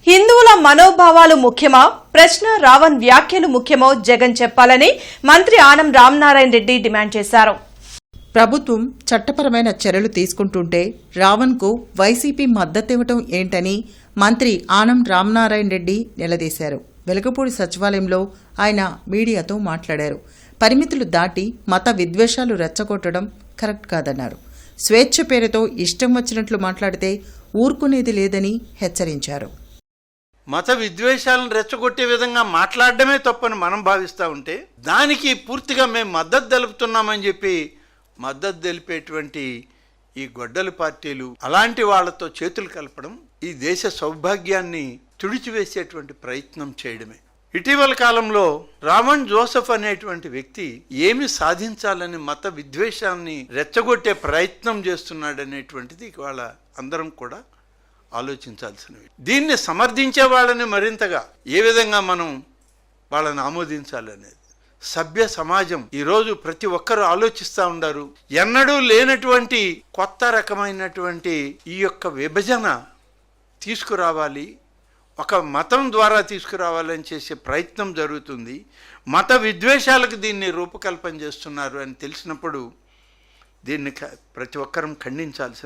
హిందువుల మనోభావాలు ముఖ్యమా? ప్రశ్న రావణ్ వ్యాఖ్యలు ముఖ్యమో జగన్ చెప్పాలని మంత్రి ఆనం రామనారాయణ రెడ్డి డిమాండ్ చేశారు. ప్రభుత్వం చట్టపరమైన చర్యలు తీసుకుంటుంటే రావణ్కు వైసీపీ మద్దతివ్వటం ఏంటని మంత్రి ఆనం రామనారాయణ రెడ్డి నిలదీశారు. వెలగపూడి సచివాలయంలో ఆయన మీడియాతో మాట్లాడారు. పరిమితులు దాటి మత విద్వేషాలు రెచ్చగొట్టడం కరెక్ట్ కాదన్నారు. స్వేచ్ఛ పేరుతో ఇష్టం వచ్చినట్లు మాట్లాడితే ఊరుకునేది లేదని హెచ్చరించారు. మత విద్వేషాలను రెచ్చగొట్టే విధంగా మాట్లాడడమే తప్పని మనం భావిస్తూ ఉంటే దానికి పూర్తిగా మేము మద్దతు తెలుపుతున్నామని చెప్పి మద్దతు తెలిపేటువంటి ఈ గొడ్డలి పార్టీలు అలాంటి వాళ్లతో చేతులు కలపడం ఈ దేశ సౌభాగ్యాన్ని తుడిచివేసేటువంటి ప్రయత్నం చేయడమే. ఇటీవల కాలంలో రావణ్ జోసెఫ్ అనేటువంటి వ్యక్తి ఏమి సాధించాలని మత విద్వేషాన్ని రెచ్చగొట్టే ప్రయత్నం చేస్తున్నాడనేటువంటిది ఇవాళ అందరం కూడా ఆలోచించాల్సినవి. దీన్ని సమర్థించే వాళ్ళని మరింతగా ఏ విధంగా మనం వాళ్ళని ఆమోదించాలనేది సభ్య సమాజం ఈరోజు ప్రతి ఒక్కరూ ఆలోచిస్తూ ఉన్నారు. ఎన్నడూ లేనటువంటి కొత్త రకమైనటువంటి ఈ యొక్క విభజన తీసుకురావాలి, ఒక మతం ద్వారా తీసుకురావాలని చేసే ప్రయత్నం జరుగుతుంది. మత విద్వేషాలకు దీన్ని రూపకల్పన చేస్తున్నారు అని తెలిసినప్పుడు దీన్ని ప్రతి ఒక్కరం ఖండించాల్సిన